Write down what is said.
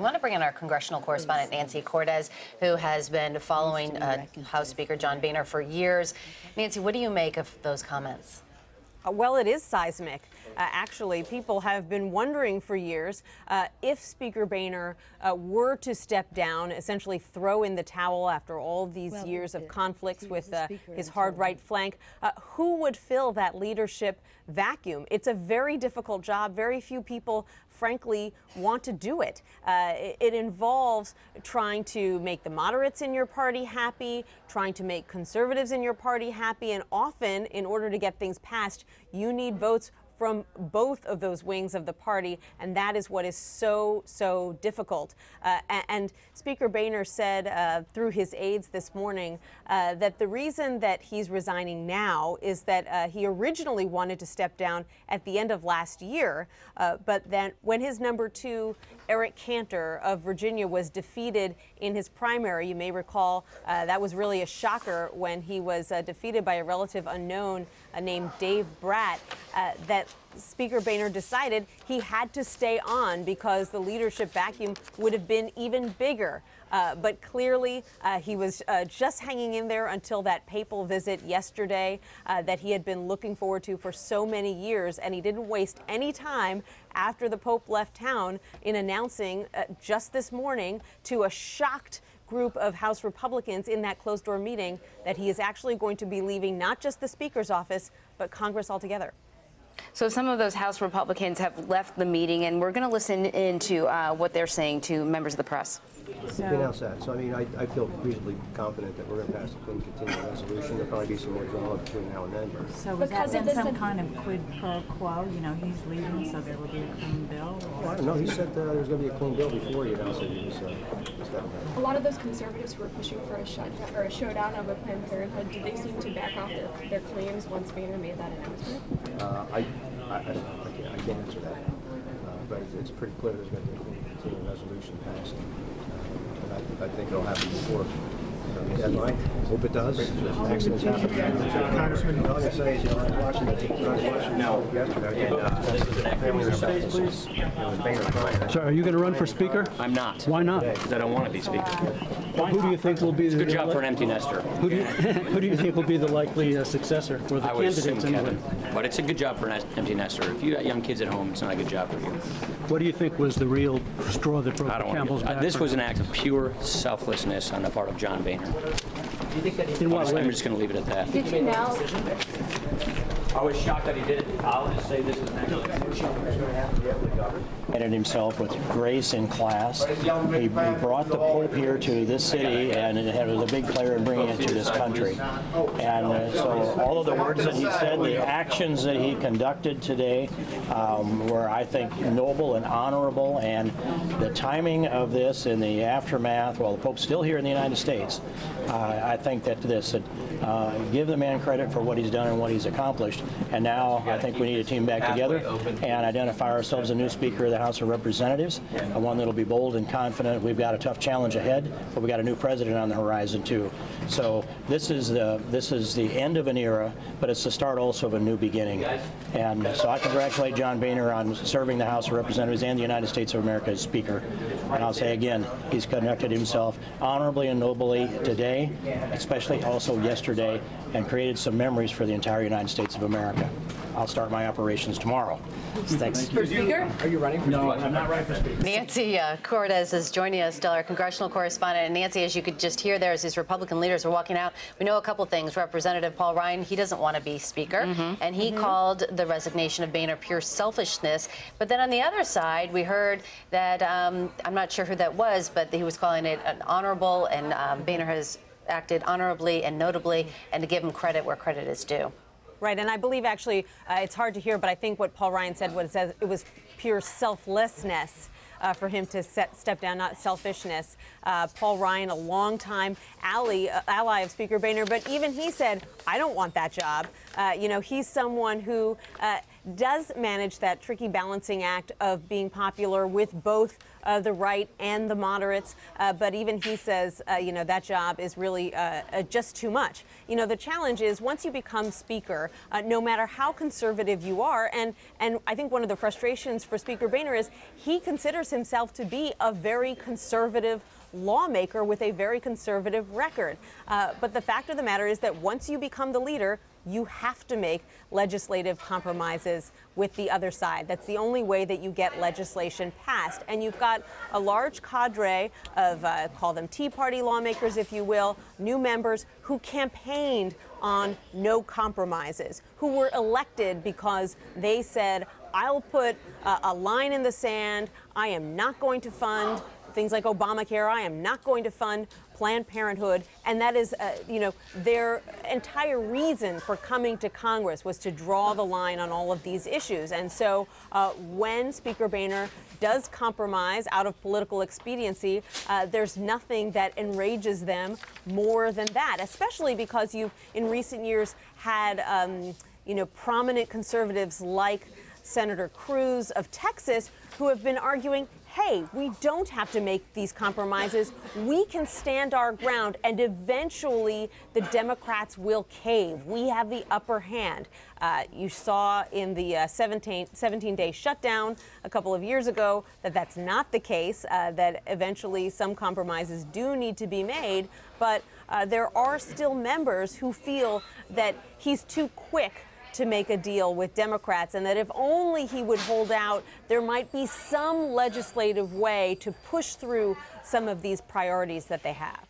want to bring in our congressional correspondent, Nancy Cortez, who has been following House Speaker John Boehner for years. Nancy, what do you make of those comments? Well, it is seismic. Actually, people have been wondering for years if Speaker Boehner were to step down, essentially throw in the towel after all these years of conflicts with his hard right flank, who would fill that leadership vacuum? It's a very difficult job. Very few people, frankly, want to do it. It involves trying to make the moderates in your party happy, trying to make conservatives in your party happy, and often, in order to get things passed, you need votes from both of those wings of the party, and that is what is so difficult. And Speaker Boehner said through his aides this morning that the reason that he's resigning now is that he originally wanted to step down at the end of last year, but then when his number two, Eric Cantor of Virginia, was defeated in his primary, you may recall that was really a shocker when he was defeated by a relative unknown named Dave Bratt, that Speaker Boehner decided he had to stay on because the leadership vacuum would have been even bigger. But clearly, he was just hanging in there until that papal visit yesterday that he had been looking forward to for so many years, and he didn't waste any time after the Pope left town in announcing just this morning to a shocked group of House Republicans in that closed-door meeting that he is actually going to be leaving not just the Speaker's office, but Congress altogether. So some of those House Republicans have left the meeting, and we're going to listen into what they're saying to members of the press. So, announce that. So, I mean, I feel reasonably confident that we're going to pass the clean continuing resolution. There'll probably be some more drama between now and then. But so has that been some kind of quid pro quo? You know, he's leaving, so there will be a clean bill? Well, I don't know. He said there was going to be a clean bill before he announced that he was stepping down. A lot of those conservatives who were pushing for a shutdown or a showdown of a Planned Parenthood, did they seem to back off their claims once Boehner made that announcement? I can't answer that. But it's pretty clear there's going to be a clean continuing resolution passed. I think it'll happen before the deadline. Hope it does. Accidents happen. Congressman, all I can say is, I'm watching yesterday. Family reception. So, are you going to run for Speaker? I'm not. Why not? Because I don't want to be Speaker. Who do you think will be it's a good job for an empty nester. Who do you think will be the likely successor for the candidates? Kevin. But it's a good job for an empty nester. If you got young kids at home, it's not a good job for you. What do you think was the real straw that broke the camel's back? This was an act of pure selflessness on the part of John Boehner. I'm just going to leave it at that. Did you know? I was shocked that he did it. I'll just say this is Presented himself with grace and class. He brought the Pope here to this city, and it was a big player in bringing it to this country. And so all of the words that he said, the actions that he conducted today were, I think, noble and honorable. And the timing of this in the aftermath, while the Pope's still here in the United States, I think that give the man credit for what he's done and what he's accomplished. And now I think we need to team back together and identify ourselves a new Speaker of the House of Representatives, one that'll be bold and confident. We've got a tough challenge ahead, but we got a new president on the horizon too. So this is the end of an era, but it's the start also of a new beginning. And so I congratulate John Boehner on serving the House of Representatives and the United States of America as Speaker. And I'll say again, he's conducted himself honorably and nobly today, especially also yesterday, and created some memories for the entire United States of America. I'll start my operations tomorrow. Thanks. For Speaker? Are you running for Speaker? No, I'm not running for Speaker. Nancy Cortez is joining us, our congressional correspondent. And Nancy, as you could just hear there, as these Republican leaders are walking out, we know a couple things. Representative Paul Ryan, he doesn't want to be Speaker, and he called the resignation of Boehner pure selfishness. But then on the other side, we heard that, I'm not sure who that was, but he was calling it an honorable, and Boehner has acted honorably and notably, and to give him credit where credit is due. Right, and I believe actually it's hard to hear, but I think what Paul Ryan said was it was pure selflessness for him to step down, not selfishness. Paul Ryan, a longtime ally of Speaker Boehner, but even he said, I don't want that job. You know, he's someone who does manage that tricky balancing act of being popular with both the right and the moderates. But even he says, that job is really just too much. The challenge is once you become Speaker, no matter how conservative you are, and I think one of the frustrations for Speaker Boehner is he considers himself to be a very conservative lawmaker with a very conservative record. But the fact of the matter is that once you become the leader, you have to make legislative compromises with the other side. That's the only way that you get legislation passed. And you've got a large cadre of, call them Tea Party lawmakers, if you will, new members who campaigned on no compromises, who were elected because they said, I'll put a line in the sand. I am not going to fund things like Obamacare. I am not going to fund Planned Parenthood. And that is, their entire reason for coming to Congress was to draw the line on all of these issues. And so when Speaker Boehner does compromise out of political expediency, there's nothing that enrages them more than that, especially because you've, in recent years, had, prominent conservatives like Senator Cruz of Texas who have been arguing, hey, we don't have to make these compromises. We can stand our ground, and eventually the Democrats will cave. We have the upper hand. You saw in the 17-day shutdown a couple of years ago that that's not the case, that eventually some compromises do need to be made, but there are still members who feel that he's too quick to make a deal with Democrats, and that if only he would hold out, there might be some legislative way to push through some of these priorities that they have.